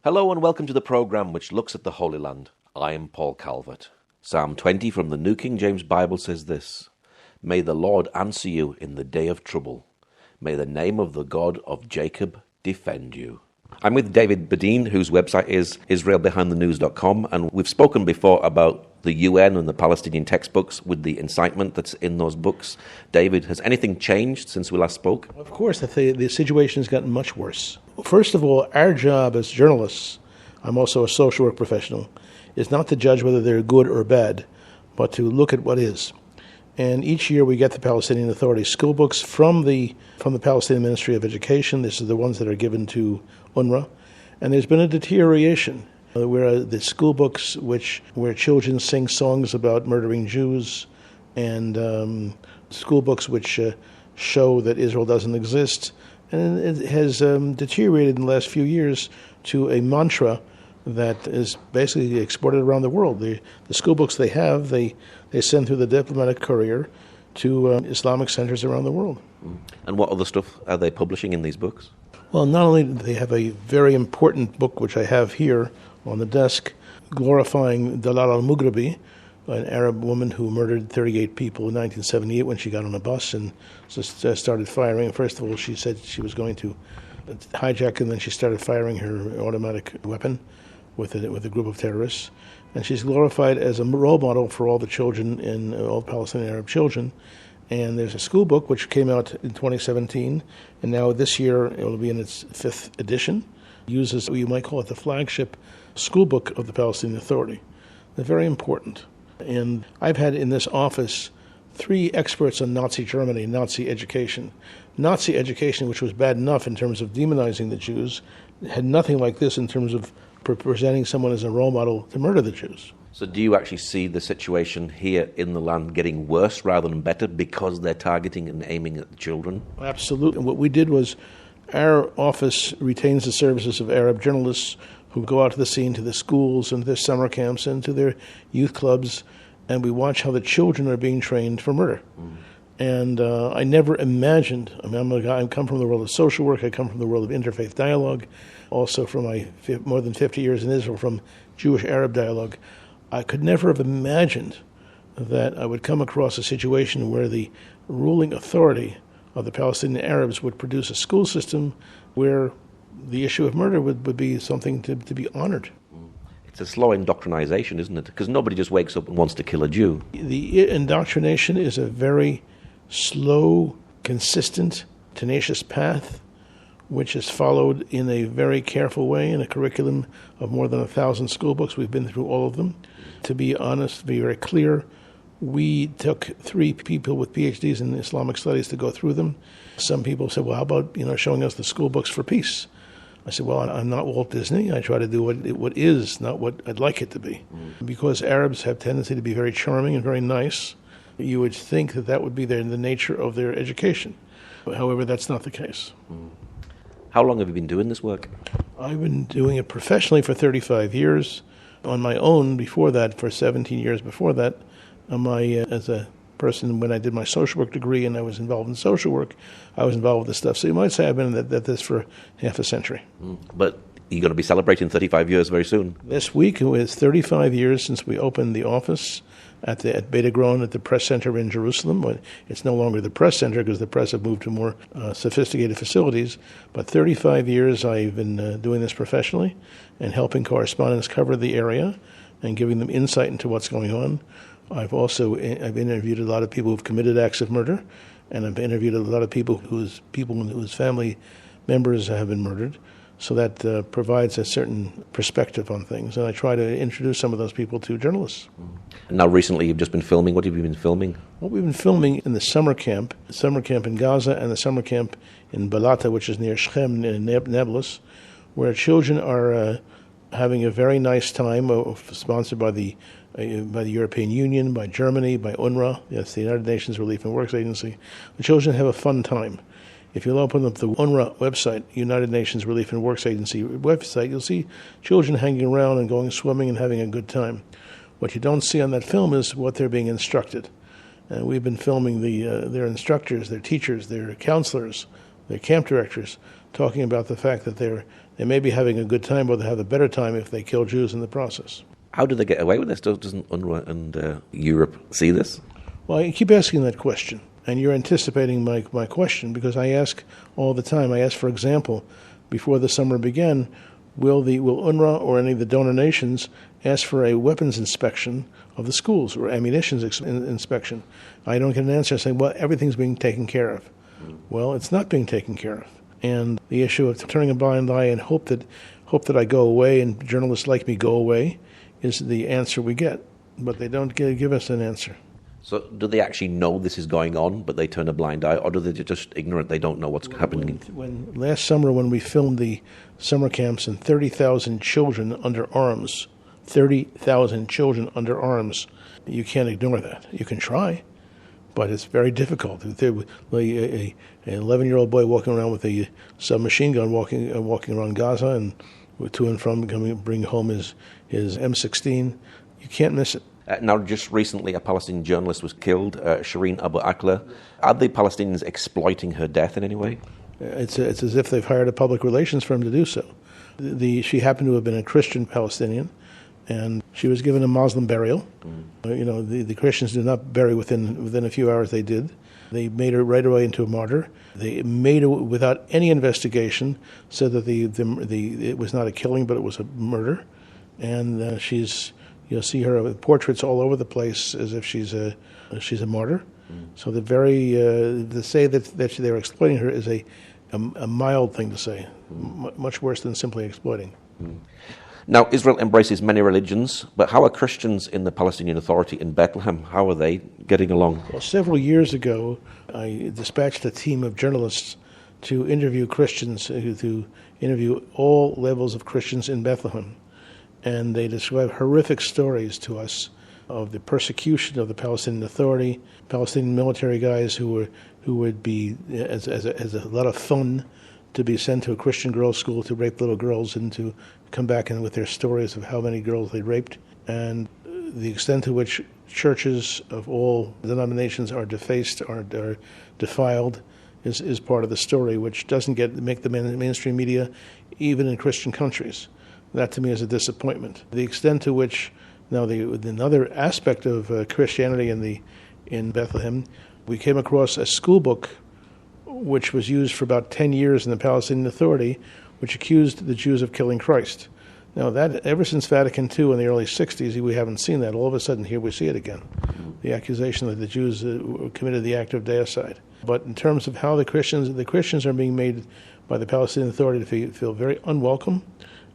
Hello and welcome to the programme which looks at the Holy Land. I am Paul Calvert. Psalm 20 from the New King James Bible says this: May the Lord answer you in the day of trouble. May the name of the God of Jacob defend you. I'm with David Bedein, whose website is israelbehindthenews.com, and we've spoken before about the UN and the Palestinian textbooks with the incitement that's in those books. David, has anything changed since we last spoke? Of course, the situation has gotten much worse. First of all, our job as journalists, I'm also a social work professional, is not to judge whether they're good or bad, but to look at what is. And each year we get the Palestinian Authority school books from the Palestinian Ministry of Education. These are the ones that are given to UNRWA. And there's been a deterioration where the school books where children sing songs about murdering Jews, and school books which show that Israel doesn't exist. And it has deteriorated in the last few years to a mantra that is basically exported around the world. The school books they have, they send through the diplomatic courier to Islamic centers around the world. And what other stuff are they publishing in these books? Well, not only do they have a very important book, which I have here on the desk, glorifying Dalal al-Mughrabi, an Arab woman who murdered 38 people in 1978 when she got on a bus and just started firing. First of all, she said she was going to hijack, and then she started firing her automatic weapon with a group of terrorists. And she's glorified as a role model for all the children, and all Palestinian Arab children. And there's a school book which came out in 2017, and now this year it will be in its 5th edition. Uses what you might call it the flagship school book of the Palestinian Authority. They're very important. And I've had in this office 3 experts on Nazi Germany, Nazi education. Nazi education, which was bad enough in terms of demonizing the Jews, had nothing like this in terms of presenting someone as a role model to murder the Jews. So do you actually see the situation here in the land getting worse rather than better because they're targeting and aiming at the children? Absolutely. And what we did was our office retains the services of Arab journalists who go out to the scene, to the schools and their summer camps and to their youth clubs, and we watch how the children are being trained for murder. And I never imagined, I come from the world of social work, I come from the world of interfaith dialogue, also from my more than 50 years in Israel from Jewish-Arab dialogue. I could never have imagined that I would come across a situation where the ruling authority of the Palestinian Arabs would produce a school system where the issue of murder would be something to be honored. It's a slow indoctrination, isn't it? Because nobody just wakes up and wants to kill a Jew. The indoctrination is a very slow, consistent, tenacious path which is followed in a very careful way in a curriculum of more than 1,000 school books. We've been through all of them. To be honest, to be very clear, we took 3 people with PhDs in Islamic studies to go through them. Some people said, well, how about showing us the school books for peace? I said, well, I'm not Walt Disney. I try to do what is, not what I'd like it to be. Because Arabs have tendency to be very charming and very nice, you would think that would be the nature of their education. However, that's not the case. How long have you been doing this work? I've been doing it professionally for 35 years. On my own, before that, for 17 years before that, as a person, when I did my social work degree and I was involved in social work, I was involved with this stuff. So you might say I've been at this for half a century. But you're going to be celebrating 35 years very soon. This week it was 35 years since we opened the office at Beta Grown at the Press Center in Jerusalem. It's no longer the Press Center because the press have moved to more sophisticated facilities. But 35 years I've been doing this professionally and helping correspondents cover the area and giving them insight into what's going on. I've interviewed a lot of people who've committed acts of murder, and I've interviewed a lot of people whose family members have been murdered. So that provides a certain perspective on things. And I try to introduce some of those people to journalists. Now, recently you've just been filming. What have you been filming? Well, we've been filming in the summer camp in Gaza and the summer camp in Balata, which is near Shechem in Nablus, where children are having a very nice time, sponsored by the European Union, by Germany, by UNRWA. That's the United Nations Relief and Works Agency. The children have a fun time. If you'll open up the UNRWA website, United Nations Relief and Works Agency website, you'll see children hanging around and going swimming and having a good time. What you don't see on that film is what they're being instructed. And we've been filming their instructors, their teachers, their counselors, their camp directors, talking about the fact that they're They may be having a good time, but they'll have a better time if they kill Jews in the process. How do they get away with this? Doesn't UNRWA and Europe see this? Well, I keep asking that question, and you're anticipating my question, because I ask all the time. I ask, for example, before the summer began, will UNRWA or any of the donor nations ask for a weapons inspection of the schools or ammunition inspection? I don't get an answer saying, well, everything's being taken care of. Well, it's not being taken care of. And the issue of turning a blind eye and hope that I go away and journalists like me go away is the answer we get. But they don't give us an answer. So do they actually know this is going on, but they turn a blind eye, or do they just ignorant? They don't know what's happening? When last summer, when we filmed the summer camps and 30,000 children under arms, 30,000 children under arms, you can't ignore that. You can try, but it's very difficult. An 11-year-old boy walking around with a submachine gun, walking around Gaza and to and from, bring home his M16. You can't miss it. Now, just recently, a Palestinian journalist was killed, Shireen Abu Akleh. Are the Palestinians exploiting her death in any way? It's as if they've hired a public relations firm to do so. She happened to have been a Christian Palestinian, and she was given a Muslim burial. The Christians did not bury within a few hours. They did. They made her right away into a martyr. They made her without any investigation, said that it was not a killing, but it was a murder, and you'll see her with portraits all over the place as if she's a martyr. So to say that they're exploiting her is a mild thing to say, much worse than simply exploiting. Now, Israel embraces many religions, but how are Christians in the Palestinian Authority in Bethlehem? How are they getting along? Well, several years ago, I dispatched a team of journalists to interview Christians, to interview all levels of Christians in Bethlehem. And they describe horrific stories to us of the persecution of the Palestinian Authority, Palestinian military guys who would be, as a lot of fun, to be sent to a Christian girls' school to rape little girls and to come back in with their stories of how many girls they raped, and the extent to which churches of all denominations are defaced, are defiled, is part of the story, which doesn't make the mainstream media, even in Christian countries. That to me is a disappointment. The extent to which, now another aspect of Christianity in Bethlehem, we came across a school book which was used for about 10 years in the Palestinian Authority, which accused the Jews of killing Christ. Now that, ever since Vatican II in the early 60s, we haven't seen that. All of a sudden, here we see it again. The accusation that the Jews committed the act of deicide. But in terms of how the Christians are being made by the Palestinian Authority to feel very unwelcome,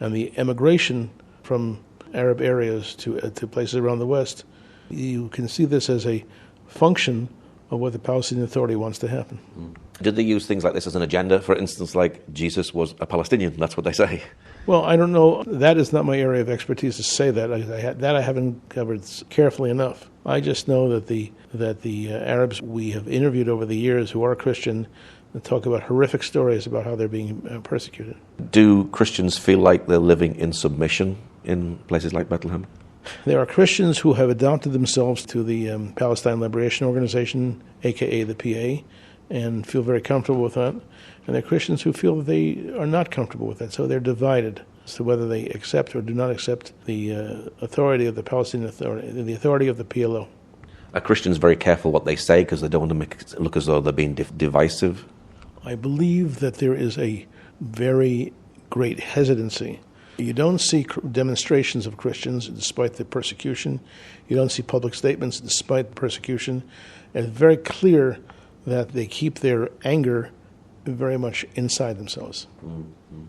and the emigration from Arab areas to places around the West, you can see this as a function of what the Palestinian Authority wants to happen. Did they use things like this as an agenda? For instance, like Jesus was a Palestinian, that's what they say. Well, I don't know. That is not my area of expertise to say that. I haven't covered carefully enough. I just know that the Arabs we have interviewed over the years who are Christian talk about horrific stories about how they're being persecuted. Do Christians feel like they're living in submission in places like Bethlehem? There are Christians who have adopted themselves to the Palestine Liberation Organization, a.k.a. the PA, and feel very comfortable with that. And there are Christians who feel that they are not comfortable with that, so they're divided as to whether they accept or do not accept the authority of the Palestinian Authority, the authority of the PLO. Are Christians very careful what they say because they don't want to make it look as though they're being divisive? I believe that there is a very great hesitancy. You don't see demonstrations of Christians despite the persecution. You don't see public statements despite the persecution. And it's very clear that they keep their anger very much inside themselves. Mm-hmm.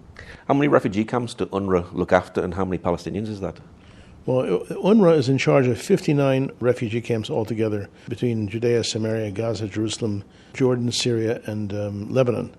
How many refugee camps do UNRWA look after, and how many Palestinians is that? Well, UNRWA is in charge of 59 refugee camps altogether between Judea, Samaria, Gaza, Jerusalem, Jordan, Syria, and Lebanon.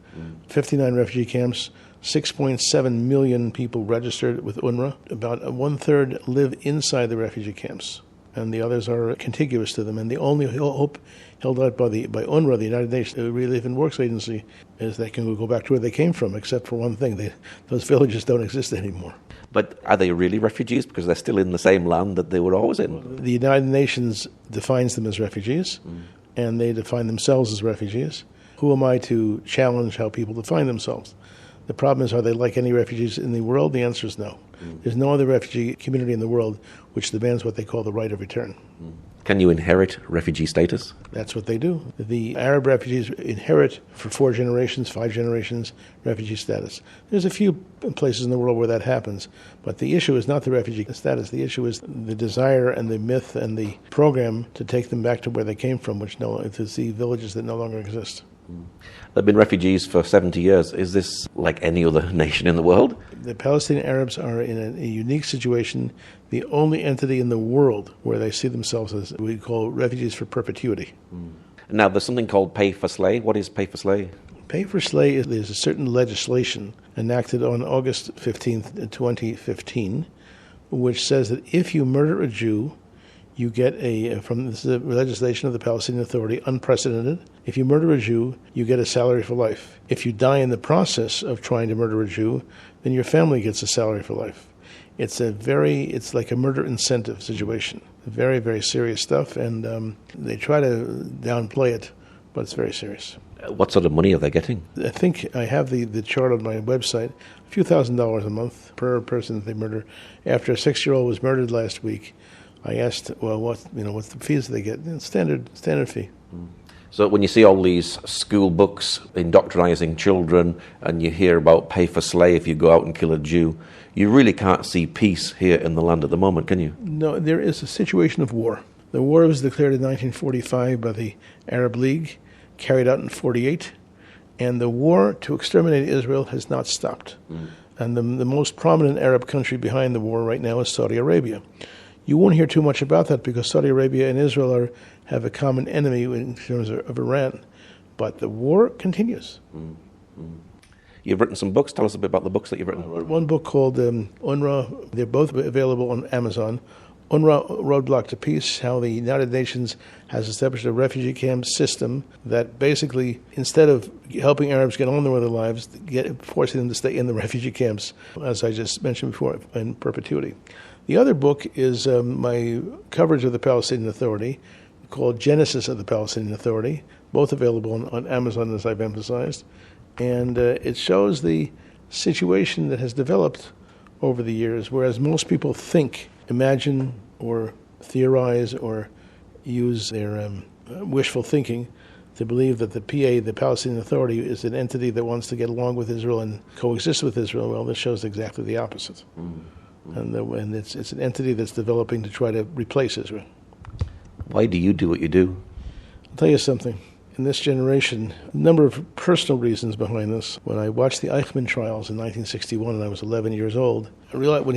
59 refugee camps, 6.7 million people registered with UNRWA. About one-third live inside the refugee camps, and the others are contiguous to them. And the only hope held out by UNRWA, the United Nations Relief and Works Agency, is they can go back to where they came from, except for one thing. Those villages don't exist anymore. But are they really refugees? Because they're still in the same land that they were always in. The United Nations defines them as refugees, and they define themselves as refugees. Who am I to challenge how people define themselves? The problem is, are they like any refugees in the world? The answer is no. There's no other refugee community in the world which demands what they call the right of return. Can you inherit refugee status? That's what they do. The Arab refugees inherit for 4 generations, 5 generations, refugee status. There's a few places in the world where that happens, but the issue is not the refugee status. The issue is the desire and the myth and the program to take them back to where they came from, to see villages that no longer exist. There have been refugees for 70 years. Is this like any other nation in the world? The Palestinian Arabs are in a unique situation, the only entity in the world where they see themselves as what we call refugees for perpetuity. Now, there's something called pay for slay. What is pay for slay? Pay for slay is there's a certain legislation enacted on August 15th, 2015, which says that if you murder a Jew, you get this is a legislation of the Palestinian Authority, unprecedented. If you murder a Jew, you get a salary for life. If you die in the process of trying to murder a Jew, then your family gets a salary for life. It's like a murder incentive situation. Very, very serious stuff, and they try to downplay it, but it's very serious. What sort of money are they getting? I think I have the chart on my website, a few $1,000s a month per person that they murder. After a 6-year-old was murdered last week, I asked, well, what's the fees they get? Standard fee. So when you see all these school books indoctrinizing children and you hear about pay for slay if you go out and kill a Jew, you really can't see peace here in the land at the moment, can you? No, there is a situation of war. The war was declared in 1945 by the Arab League, carried out in 1948, and the war to exterminate Israel has not stopped. And the most prominent Arab country behind the war right now is Saudi Arabia. You won't hear too much about that because Saudi Arabia and Israel have a common enemy in terms of Iran. But the war continues. You've written some books. Tell us a bit about the books that you've written. I wrote one book called UNRWA. They're both available on Amazon. UNRWA, Roadblock to Peace, how the United Nations has established a refugee camp system that basically, instead of helping Arabs get on with their lives, forcing them to stay in the refugee camps, as I just mentioned before, in perpetuity. The other book is my coverage of the Palestinian Authority, called Genesis of the Palestinian Authority, both available on Amazon, as I've emphasized. And it shows the situation that has developed over the years, whereas most people imagine or theorize or use their wishful thinking to believe that the PA, the Palestinian Authority, is an entity that wants to get along with Israel and coexist with Israel. Well, this shows exactly the opposite. And it's an entity that's developing to try to replace Israel. Why do you do what you do? I'll tell you something. In this generation, a number of personal reasons behind this. When I watched the Eichmann trials in 1961 and I was 11 years old, I realized when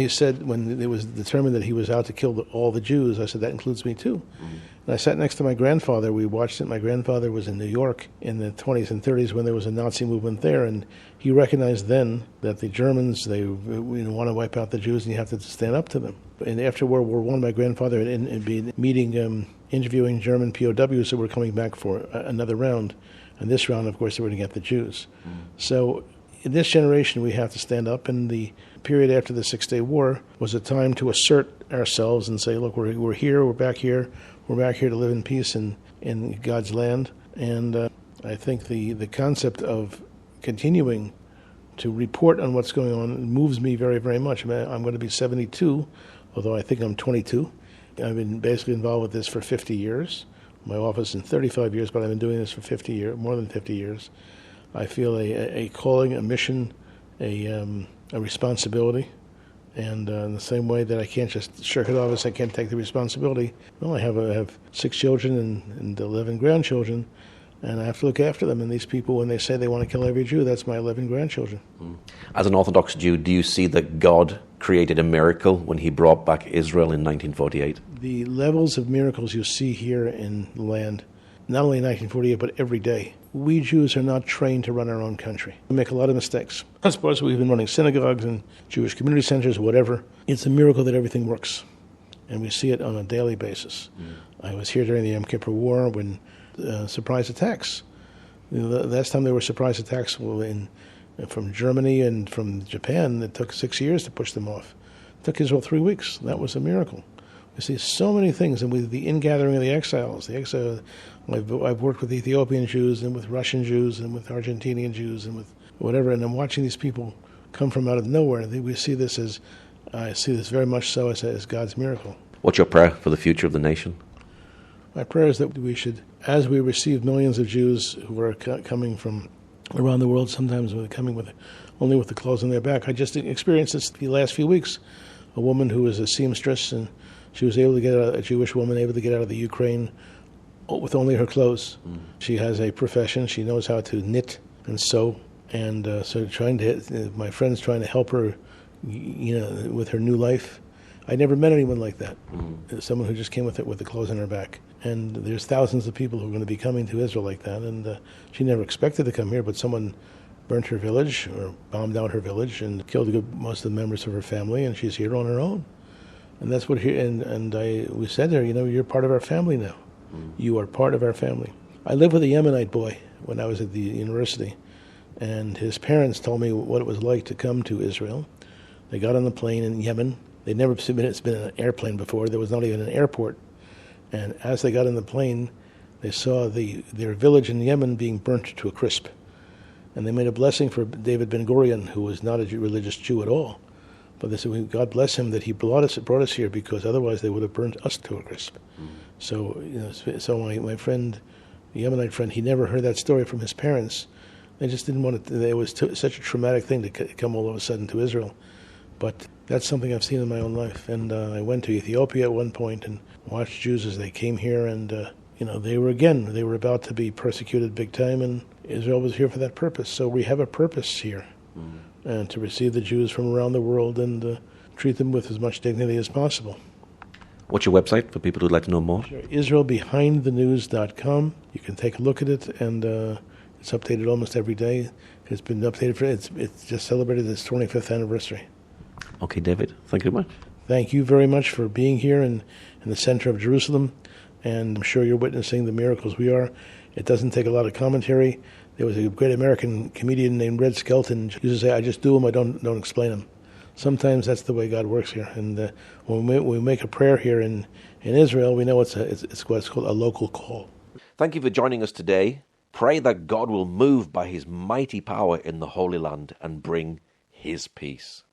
it was determined that he was out to kill all the Jews, I said, that includes me too. And I sat next to my grandfather. We watched it. My grandfather was in New York in the 20s and 30s when there was a Nazi movement there, and he recognized then that the Germans, they want to wipe out the Jews and you have to stand up to them. And after World War I, my grandfather had been interviewing German POWs who were coming back for another round. And this round, of course, they were going to get the Jews. So in this generation, we have to stand up, and the period after the Six-Day War was a time to assert ourselves and say, look, we're here, we're back here to live in peace in God's land. And I think the concept of continuing to report on what's going on moves me very, very much. I mean, I'm going to be 72, although I think I'm 22. I've been basically involved with this for 50 years. My office in 35 years, but I've been doing this for 50 years, more than 50 years. I feel a calling, a mission, a responsibility. And in the same way that I can't just shirk it off as I can't take the responsibility, well, I have 6 children and 11 grandchildren, and I have to look after them. And these people, when they say they want to kill every Jew, that's my 11 grandchildren. As an Orthodox Jew, do you see that God created a miracle when he brought back Israel in 1948? The levels of miracles you see here in the land, not only in 1948, but every day. We Jews are not trained to run our own country. We make a lot of mistakes. I suppose we've been running synagogues and Jewish community centers, whatever. It's a miracle that everything works, and we see it on a daily basis. I was here during the Yom Kippur War when surprise attacks. The last time there were surprise attacks from Germany and from Japan, it took 6 years to push them off. It took Israel 3 weeks. That was a miracle. We see so many things, and with the ingathering of the exiles, I've worked with Ethiopian Jews and with Russian Jews and with Argentinian Jews and with whatever. And I'm watching these people come from out of nowhere. We see this I see this very much so as God's miracle. What's your prayer for the future of the nation? My prayer is that we should, as we receive millions of Jews who are coming from around the world, sometimes coming only with the clothes on their back. I just experienced this the last few weeks. A woman who was a seamstress, and she was able to get a Jewish woman able to get out of the Ukraine with only her clothes. She has a profession. She knows how to knit and sew, and so my friend's trying to help her, with her new life. I never met anyone like that. Someone who just came with the clothes on her back. And there's thousands of people who are going to be coming to Israel like that. And she never expected to come here, but someone burnt her village or bombed out her village and killed most of the members of her family, and she's here on her own. And that's what we said to her, you're part of our family now. You are part of our family. I lived with a Yemenite boy when I was at the university, and his parents told me what it was like to come to Israel. They got on the plane in Yemen. They'd never been in an airplane before. There was not even an airport. And as they got in the plane, they saw their village in Yemen being burnt to a crisp. And they made a blessing for David Bedein, who was not a religious Jew at all. But they said, God bless him that he brought us here, because otherwise they would have burnt us to a crisp. So my friend, the Yemenite friend, he never heard that story from his parents. They just didn't want it. It was such a traumatic thing to come all of a sudden to Israel. But that's something I've seen in my own life. And I went to Ethiopia at one point and watched Jews as they came here, and they were about to be persecuted big time, and Israel was here for that purpose. So we have a purpose here, and to receive the Jews from around the world and treat them with as much dignity as possible. What's your website for people who'd like to know more? Sure. IsraelBehindTheNews.com. You can take a look at it, and it's updated almost every day. It's been updated it's just celebrated its 25th anniversary. Okay, David, thank you very much. Thank you very much for being here in the center of Jerusalem, and I'm sure you're witnessing the miracles we are. It doesn't take a lot of commentary. There was a great American comedian named Red Skelton who used to say, I just do them, I don't explain them. Sometimes that's the way God works here. And when we make a prayer here in Israel, we know it's what's called a local call. Thank you for joining us today. Pray that God will move by his mighty power in the Holy Land and bring his peace.